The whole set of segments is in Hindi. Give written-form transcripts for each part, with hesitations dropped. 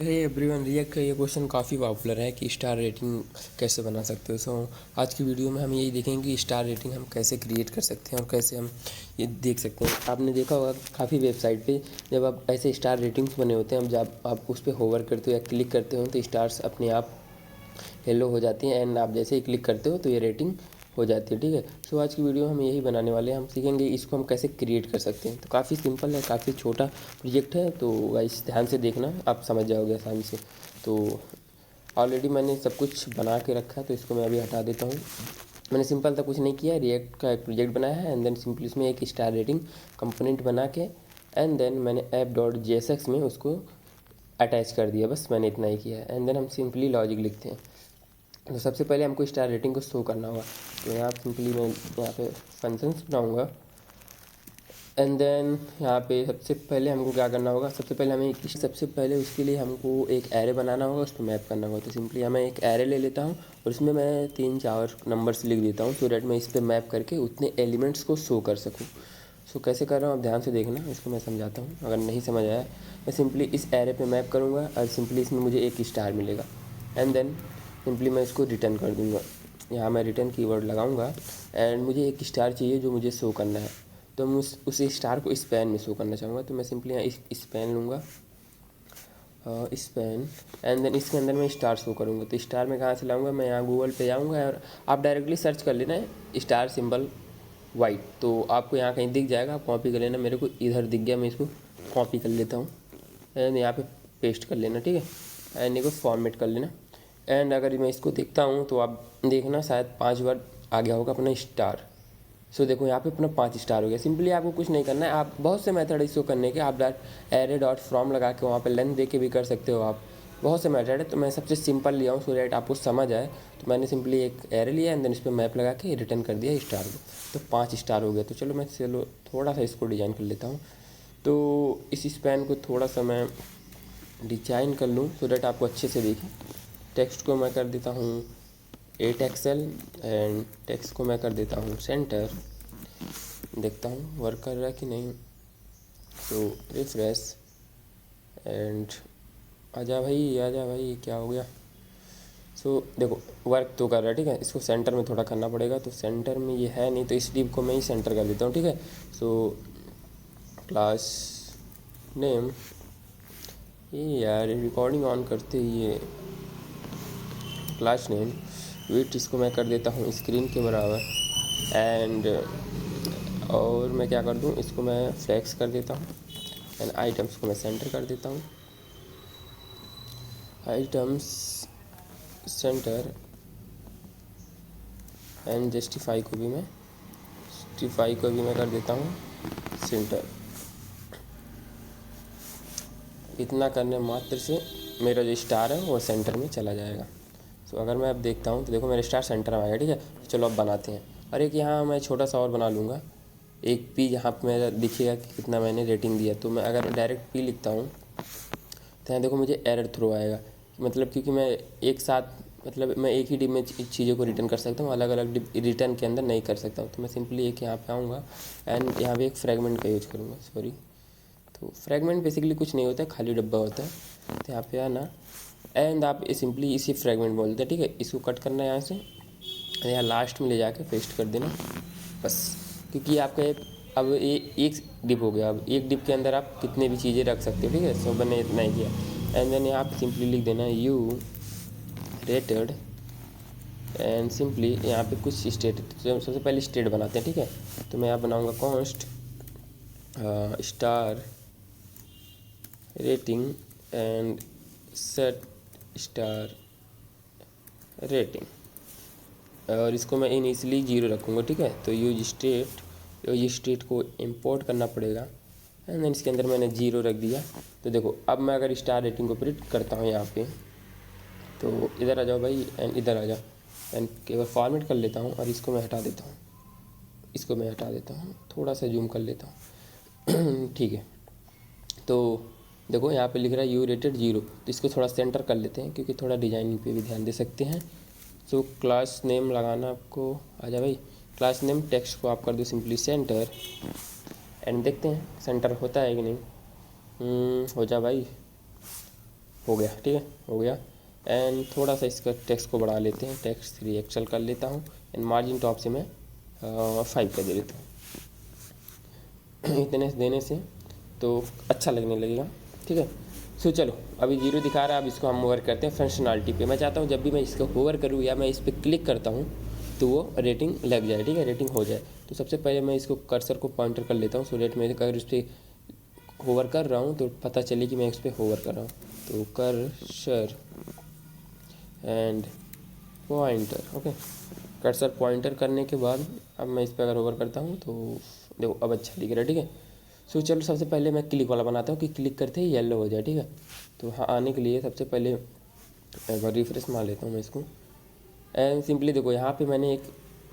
हे एवरीवन, रिएक्ट का ये क्वेश्चन काफ़ी पॉपुलर है कि स्टार रेटिंग कैसे बना सकते हो। आज की वीडियो में हम यही देखेंगे कि स्टार रेटिंग हम कैसे क्रिएट कर सकते हैं और कैसे हम ये देख सकते हैं। आपने देखा होगा काफ़ी वेबसाइट पे जब आप ऐसे स्टार रेटिंग्स बने होते हैं, जब आप उस पर होवर करते हो या क्लिक करते हो तो स्टार्स अपने आप येलो हो जाती हैं एंड आप जैसे ही क्लिक करते हो तो ये रेटिंग हो जाती है। ठीक है, सो आज की वीडियो हम यही बनाने वाले हैं। हम सीखेंगे इसको हम कैसे क्रिएट कर सकते हैं। तो काफ़ी सिंपल है, काफ़ी छोटा प्रोजेक्ट है, तो गाइस ध्यान से देखना, आप समझ जाओगे आसानी से। तो ऑलरेडी मैंने सब कुछ बना के रखा है, तो इसको मैं अभी हटा देता हूँ। मैंने सिंपल था, कुछ नहीं किया, रिएक्ट का एक प्रोजेक्ट बनाया है एंड देन सिंपली इसमें एक स्टार रेटिंग कंपोनेंट बना के एंड देन मैंने app.jsx में उसको अटैच कर दिया। बस मैंने इतना ही किया है एंड देन हम सिंपली लॉजिक लिखते हैं। तो सबसे पहले हमको स्टार रेटिंग को शो करना होगा, तो यहाँ सिंपली मैं यहाँ पे फंक्शंस बनाऊँगा एंड देन यहाँ पे सबसे पहले हमको क्या करना होगा। सबसे पहले उसके लिए हमको एक एरे बनाना होगा, उस पर मैप करना होगा। तो सिंपली मैं एक एरे ले लेता हूँ और उसमें मैं 3-4 नंबर्स लिख देता हूँ, सो डैट मैं इस पर मैप करके उतने एलिमेंट्स को शो कर सकूँ। सो कैसे कर रहा हूँ आप ध्यान से देखना, इसको मैं समझाता हूँ। अगर नहीं समझ आया, मैं सिंपली इस एरे पे मैप करूँगा और सिंपली इसमें मुझे एक स्टार मिलेगा एंड देन सिंपली मैं इसको रिटर्न कर दूँगा। यहाँ मैं रिटर्न कीवर्ड लगाऊँगा एंड मुझे एक स्टार चाहिए जो मुझे शो करना है, तो मैं उस स्टार को स्पैन में शो करना चाहूँगा। तो मैं सिंपली यहाँ स्पैन लूँगा, स्पैन एंड देन इसके अंदर मैं स्टार शो करूँगा। तो स्टार में कहाँ से लाऊँगा, मैं यहाँ गूगल पे जाऊँगा और आप डायरेक्टली सर्च कर लेना है स्टार सिंबल वाइट, तो आपको यहाँ कहीं दिख जाएगा, आप कॉपी कर लेना। मेरे को इधर दिख गया, मैं इसको कॉपी कर लेता हूँ एंड यहाँ पे पेस्ट कर लेना। ठीक है, एंड इसको फॉर्मेट कर लेना एंड अगर मैं इसको देखता हूँ तो आप देखना शायद 5 बार आ गया होगा अपना स्टार। सो देखो यहाँ पे अपना 5 स्टार हो गया। सिंपली आपको कुछ नहीं करना है, आप बहुत से मेथड इसको करने के, आप एरे डॉट फ्रॉम लगा के वहाँ पे लेंथ दे के भी कर सकते हो। आप बहुत से मेथड है, तो मैं सबसे सिंपल लिया हूँ सो डैट आपको समझ आए। तो मैंने सिंपली एक एरे लिया एंड देन इस पर मैप लगा के रिटर्न कर दिया स्टार को, तो 5 स्टार हो गया। तो चलो थोड़ा सा इसको डिज़ाइन कर लेता हूँ। तो इस स्पैन को थोड़ा सा मैं डिजाइन कर लूँ सो डैट आपको अच्छे से दिखे। टेक्स्ट को मैं कर देता हूँ 8 एक्सेल एंड टेक्स्ट को मैं कर देता हूँ सेंटर। देखता हूँ वर्क कर रहा है कि नहीं, तो रिफ्रेश एंड आजा भाई क्या हो गया। सो देखो वर्क तो कर रहा है। ठीक है, इसको सेंटर में थोड़ा करना पड़ेगा, तो सेंटर में ये है नहीं, तो इस डिव को मैं ही सेंटर कर देता हूँ। ठीक है, सो क्लास नेम, ये यार रिकॉर्डिंग ऑन करते ही ये क्लास नेम विड्थ इसको मैं कर देता हूँ स्क्रीन के बराबर एंड और मैं क्या कर दूँ, इसको मैं फ्लेक्स कर देता हूँ एंड आइटम्स को मैं सेंटर कर देता हूँ। आइटम्स सेंटर एंड जस्टिफाई को भी मैं कर देता हूँ सेंटर। इतना करने मात्र से मेरा जो स्टार है वो सेंटर में चला जाएगा। तो अगर मैं अब देखता हूँ तो देखो मेरा स्टार सेंटर में आ गया। ठीक है, चलो अब बनाते हैं। और एक यहाँ मैं छोटा सा और बना लूँगा, एक पी यहाँ पर मेरा दिखेगा कि कितना मैंने रेटिंग दिया। तो मैं अगर डायरेक्ट पी लिखता हूँ तो यहाँ देखो मुझे एरर थ्रो आएगा, मतलब क्योंकि मैं एक साथ मतलब मैं एक ही डिप में चीज़ों को रिटर्न कर सकता हूँ, अलग अलग डिप रिटर्न के अंदर नहीं कर सकता हूँ। तो मैं सिंपली एक यहाँ पे आऊँगा एंड यहाँ पे एक फ्रेगमेंट का यूज करूँगा। सॉरी, तो फ्रेगमेंट बेसिकली कुछ नहीं होता है, खाली डब्बा होता है। तो यहाँ पे आना एंड आप सिंपली इसी फ्रेगमेंट बोलते हैं। ठीक है, इसको कट करना है यहाँ से, यहाँ लास्ट में ले जाके पेस्ट कर देना बस, क्योंकि आपका अब ये एक डिप हो गया। अब एक डिप के अंदर आप कितने भी चीज़ें रख सकते हो। ठीक है, सो मैंने इतना ही किया एंड देन यहाँ पे सिंपली लिख देना यू रेटेड एंड सिंपली यहाँ पे कुछ स्टेट, सबसे पहले स्टेट बनाते हैं। ठीक है, तो मैं यहाँ बनाऊँगा const star rating and set star rating और इसको मैं इनिशियली 0 रखूँगा। ठीक है, तो यूज स्टेट को इंपोर्ट करना पड़ेगा एंड देन इसके अंदर मैंने 0 रख दिया। तो देखो अब मैं अगर स्टार रेटिंग को प्रिंट करता हूँ यहाँ पे, तो इधर आ जाओ भाई एंड इधर आ जाओ एंड केवल फॉर्मेट कर लेता हूँ और इसको मैं हटा देता हूँ, थोड़ा सा जूम कर लेता हूँ। ठीक है, तो देखो यहाँ पे लिख रहा है यू रेटेड 0, तो इसको थोड़ा सेंटर कर लेते हैं क्योंकि थोड़ा डिजाइनिंग पे भी ध्यान दे सकते हैं। सो क्लास नेम लगाना आपको, आजा भाई, क्लास नेम टेक्स्ट को आप कर दो सिंपली सेंटर एंड देखते हैं सेंटर होता है कि नहीं। हो जा भाई, हो गया, ठीक है, हो गया। एंड थोड़ा सा इसका टेक्स्ट को बढ़ा लेते हैं, टेक्स्ट 3 एक्सेल कर लेता हूँ। एंड मार्जिन टॉप से मैं 5 कर दे देता हूँ। इतने देने से तो अच्छा लगने लगेगा, ठीक है। सो चलो, अभी 0 दिखा रहा है, अब इसको हम ओवर करते हैं फंक्शनलिटी पे। मैं चाहता हूँ जब भी मैं इसको ओवर करूँ या मैं इस पर क्लिक करता हूँ तो वो रेटिंग लग जाए, ठीक है, रेटिंग हो जाए। तो सबसे पहले मैं इसको कर्सर को पॉइंटर कर लेता हूँ, सो डेट मैं अगर इस पर होवर कर रहा हूँ तो पता चले कि मैं इस पर होवर कर रहा हूँ। तो cursor and pointer, okay. Cursor pointer करने के बाद अब मैं इस पर अगर होवर करता हूँ तो देखो अब अच्छा दिख रहा है, ठीक है। सो चलो, सबसे पहले मैं क्लिक वाला बनाता हूँ कि क्लिक करते ही येलो हो जाए, ठीक है। तो हाँ, आने के लिए सबसे पहले एक बार रिफ्रेश मार लेता हूँ मैं इसको। एंड सिंपली देखो, यहाँ पे मैंने एक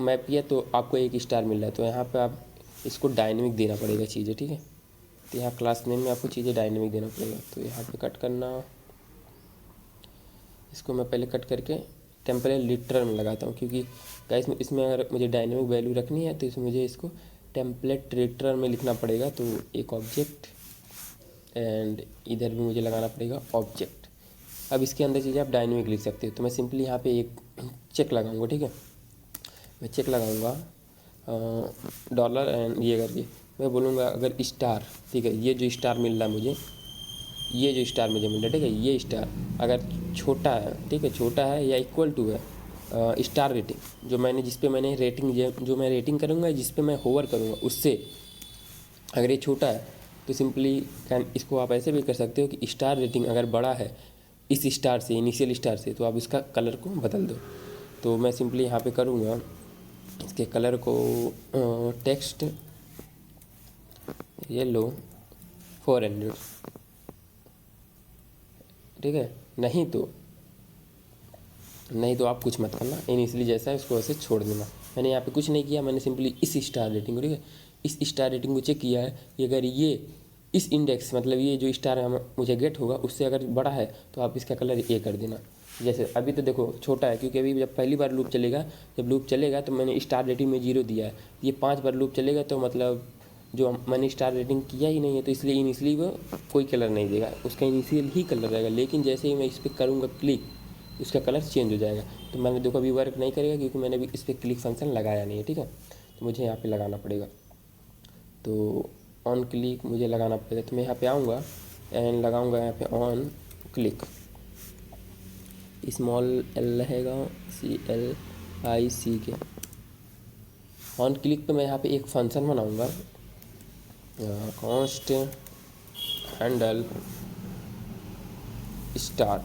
मैप किया तो आपको 1 स्टार मिल रहा है। तो यहाँ पे आप इसको डायनेमिक देना पड़ेगा चीज़ें, ठीक है। तो यहाँ क्लास नेम में आपको चीज़ें डायनेमिक देना पड़ेगा। तो यहाँ पे कट करना, इसको मैं पहले कट करके टेम्परेरी लिटरल में लगाता हूँ, क्योंकि गाइस इसमें अगर मुझे डायनेमिक वैल्यू रखनी है तो इसमें मुझे इसको टेम्पलेट लिटरल में लिखना पड़ेगा। तो एक ऑब्जेक्ट एंड इधर भी मुझे लगाना पड़ेगा ऑब्जेक्ट। अब इसके अंदर चीज़ें आप डायनेमिक लिख सकते हो। तो मैं सिंपली यहाँ पे एक चेक लगाऊंगा, ठीक है। मैं चेक लगाऊंगा डॉलर एंड ये करके मैं बोलूँगा अगर स्टार, ठीक है, ये जो स्टार मिल रहा है मुझे, ये जो स्टार मुझे मिल रहा है, ठीक है, ये स्टार अगर छोटा है, ठीक है, छोटा है या इक्वल टू है स्टार रेटिंग जो मैंने, जिस पे मैंने रेटिंग जो मैं रेटिंग करूँगा, जिस पे मैं होवर करूँगा उससे अगर ये छोटा है तो सिंपली कैन इसको आप ऐसे भी कर सकते हो कि स्टार रेटिंग अगर बड़ा है इस स्टार से, इनिशियल स्टार से, तो आप इसका कलर को बदल दो। तो मैं सिंपली यहाँ पे करूँगा इसके कलर को टेक्स्ट येलो 400, ठीक है। नहीं तो आप कुछ मत करना, इनिशियली जैसा है उसको ऐसे छोड़ देना। मैंने यहाँ पे कुछ नहीं किया, मैंने सिंपली इस स्टार रेटिंग को, ठीक है, इस स्टार रेटिंग को चेक किया है कि अगर ये इस इंडेक्स मतलब ये जो स्टार मुझे गेट होगा उससे अगर बड़ा है तो आप इसका कलर ये कर देना। जैसे अभी तो देखो छोटा है, क्योंकि अभी जब पहली बार लूप चलेगा, जब लूप चलेगा तो मैंने स्टार रेटिंग में 0 दिया है। ये 5 बार लूप चलेगा तो मतलब जो मैंने स्टार रेटिंग किया ही नहीं है, तो इसलिए इनिशियली वो कोई कलर नहीं देगा, उसका इनिशियल ही कलर रहेगा। लेकिन जैसे ही मैं इस पर करूँगा क्लिक, उसका कलर चेंज हो जाएगा। तो मैंने देखो अभी वर्क नहीं करेगा क्योंकि मैंने अभी इस पर क्लिक फंक्शन लगाया नहीं है, ठीक है। तो मुझे यहाँ पे लगाना पड़ेगा, तो ऑन क्लिक मुझे लगाना पड़ेगा। तो मैं यहाँ पे आऊँगा एंड लगाऊँगा यहाँ पे ऑन क्लिक, स्मॉल एल रहेगा, CLIC के ऑन क्लिक पे मैं यहाँ पे एक फंक्शन बनाऊँगा कॉन्स्ट हैंडल स्टार।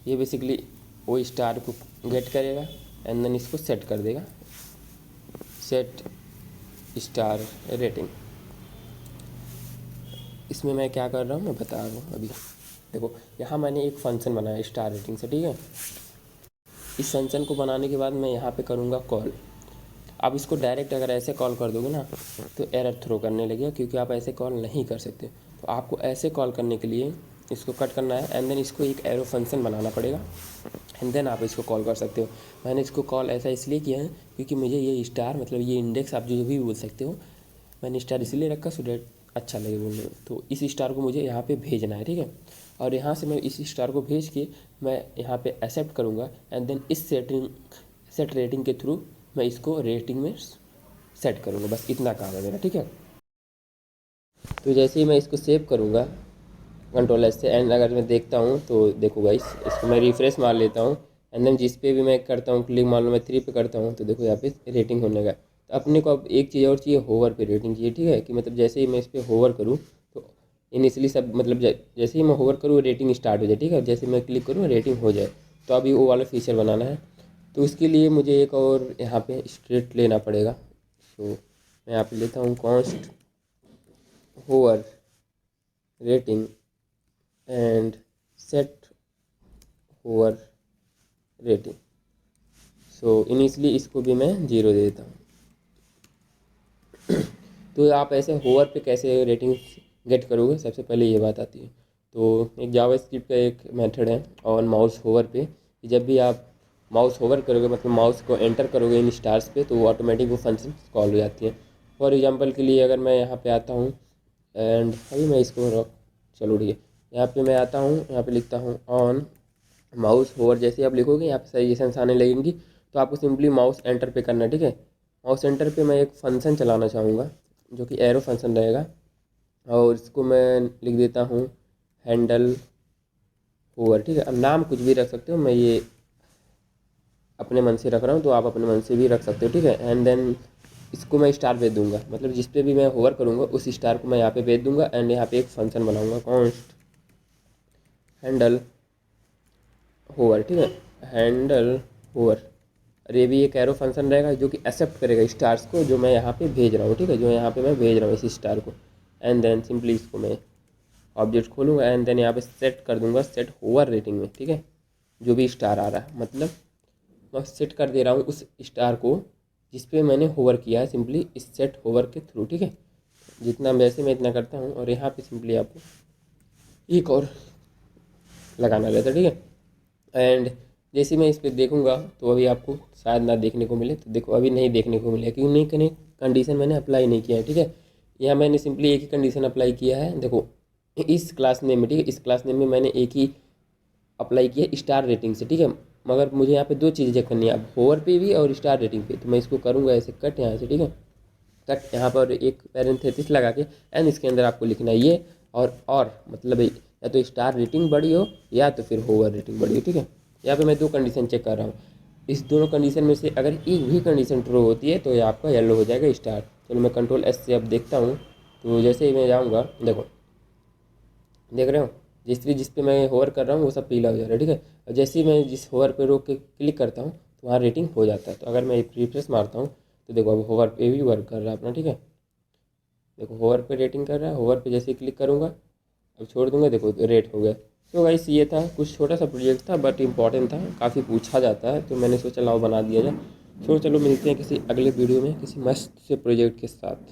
ये बेसिकली वो स्टार को गेट करेगा एंड देन इसको सेट कर देगा, सेट स्टार रेटिंग। इसमें मैं क्या कर रहा हूँ मैं बता रहा हूँ। अभी देखो यहाँ मैंने एक फंक्शन बनाया स्टार रेटिंग से, ठीक है। इस फंक्शन को बनाने के बाद मैं यहाँ पे करूँगा कॉल। अब इसको डायरेक्ट अगर ऐसे कॉल कर दोगे ना तो एरर थ्रो करने लगेगा, क्योंकि आप ऐसे कॉल नहीं कर सकते। तो आपको ऐसे कॉल करने के लिए इसको कट करना है एंड देन इसको एक एरो फंक्शन बनाना पड़ेगा एंड देन आप इसको कॉल कर सकते हो। मैंने इसको कॉल ऐसा इसलिए किया है क्योंकि मुझे ये स्टार मतलब ये इंडेक्स आप जो भी बोल सकते हो, मैंने स्टार इसलिए रखा सो डेट अच्छा लगे बोलने में। तो इस स्टार को मुझे यहाँ पे भेजना है, ठीक है। और यहाँ से मैं इस स्टार को भेज के मैं यहाँ पे एक्सेप्ट करूँगा एंड देन इस सेट रेटिंग के थ्रू मैं इसको रेटिंग में सेट करूँगा। बस इतना काम है मेरा, ठीक है। तो जैसे ही मैं इसको सेव करूँगा कंट्रोल S से एंड अगर मैं देखता हूँ तो देखो गाइस, इसको मैं रिफ्रेश मार लेता हूँ एंड देन जिस पे भी मैं करता हूँ क्लिक, मान लो मैं 3 पे करता हूँ तो देखो यहाँ पे रेटिंग होने का। तो अपने को अब एक चीज़ और चाहिए, होवर पे रेटिंग चाहिए, ठीक है। कि मतलब जैसे ही मैं इस पर होवर करूँ तो इनिशियली सब मतलब जैसे ही मैं होवर करूँ रेटिंग स्टार्ट हो जाए, ठीक है। जैसे मैं क्लिक करूँ रेटिंग हो जाए। तो अभी वो वाला फीचर बनाना है, तो उसके लिए मुझे एक और यहाँ पे स्ट्रेट लेना पड़ेगा। तो मैं यहाँ पे लेता हूँ const hover rating and set hover rating. So initially इसको भी मैं 0 दे देता हूँ। तो आप ऐसे होवर पे कैसे रेटिंग गेट करोगे, सबसे पहले ये बात आती है। तो एक जावास्क्रिप्ट का एक मेथड है ऑन माउस होवर पे, कि जब भी आप माउस होवर करोगे मतलब माउस को एंटर करोगे इन स्टार्स पे तो वो ऑटोमेटिक वो फंक्शन कॉल हो जाती है। फॉर एग्जांपल के लिए अगर मैं यहाँ पे आता हूँ एंड अभी मैं इसको चलो ठीक है, यहाँ पे मैं आता हूँ, यहाँ पे लिखता हूँ ऑन माउस होवर। जैसे आप लिखोगे यहाँ पे सजेशंस आने लगेंगी, तो आपको सिंपली माउस एंटर पे करना है, ठीक है। माउस एंटर पे मैं एक फंक्शन चलाना चाहूँगा जो कि एरो फंक्शन रहेगा, और इसको मैं लिख देता हूँ हैंडल होवर, ठीक है। अब नाम कुछ भी रख सकते हो, मैं ये अपने मन से रख रहा हूँ, तो आप अपने मन से भी रख सकते हो, ठीक है। एंड देन इसको मैं स्टार भेज दूंगा, मतलब जिस पे भी मैं होवर करूँगा उस स्टार को मैं यहाँ पे भेज दूंगा। एंड यहाँ पे एक फंक्शन बनाऊंगा कॉन्स्ट हैंडल होवर, ठीक है, हैंडल होवर। और ये भी एक एरो फंक्शन रहेगा जो कि एक्सेप्ट करेगा स्टार्स को जो मैं यहाँ पे भेज रहा हूँ, ठीक है, जो यहाँ पे मैं भेज रहा हूँ इस स्टार को। एंड देन सिंपली इसको मैं ऑब्जेक्ट खोलूँगा एंड देन यहाँ पे सेट कर दूँगा सेट होवर रेटिंग में, ठीक है। जो भी स्टार आ रहा है, मतलब मैं सेट कर दे रहा हूँ उस स्टार को जिस पे मैंने होवर किया है, सिंपली इस सेट होवर के थ्रू, ठीक है। जितना वैसे मैं इतना करता हूँ, और यहाँ पे सिंपली आपको एक और लगाना रहता है, ठीक है। एंड जैसे मैं इस पर देखूंगा तो अभी आपको शायद ना देखने को मिले, तो देखो अभी नहीं देखने को मिले, क्यों नहीं कने कंडीशन मैंने अप्लाई नहीं किया है, ठीक है। यहाँ मैंने सिंपली एक ही कंडीशन अप्लाई किया है, देखो इस क्लास नेम में, ठीक है, इस क्लास नेम में मैंने एक ही अप्लाई किया स्टार रेटिंग से, ठीक है। मगर मुझे यहाँ पे दो चीज़ें चेक करनी है, अब होवर पे भी और स्टार रेटिंग पे। तो मैं इसको करूँगा ऐसे कट यहाँ से, ठीक है, कट यहाँ पर एक पैरेंथेसिस लगा के, एंड इसके अंदर आपको लिखना है ये और मतलब या तो स्टार रेटिंग बड़ी हो या तो फिर होवर रेटिंग बड़ी हो, ठीक है। यहाँ पे मैं दो कंडीशन चेक कर रहा हूँ, इस दोनों कंडीशन में से अगर एक भी कंडीशन ट्रू होती है तो ये आपका येलो हो जाएगा स्टार। चलो मैं कंट्रोल एस से अब देखता हूँ, तो जैसे ही मैं जाऊँगा, देखो देख रहे हो, जिस पे मैं होवर कर रहा हूँ वो सब पीला हो जा रहा है, ठीक है। और जैसे ही मैं जिस होवर पे रोक के क्लिक करता हूँ तो वहाँ रेटिंग हो जाता है। तो अगर मैं रिफ्रेश मारता हूँ तो देखो अब होवर पे भी वर्क कर रहा है अपना, ठीक है। देखो होवर पे रेटिंग कर रहा है, होवर पे जैसे ही क्लिक करूँगा, अब छोड़ दूंगा, देखो रेट हो गया। तो गाइस ये था, कुछ छोटा सा प्रोजेक्ट था बट इम्पॉर्टेंट था, काफ़ी पूछा जाता है, तो मैंने सोचा लाओ बना दिया जाए। चलो मिलते हैं किसी अगले वीडियो में किसी मस्त से प्रोजेक्ट के साथ।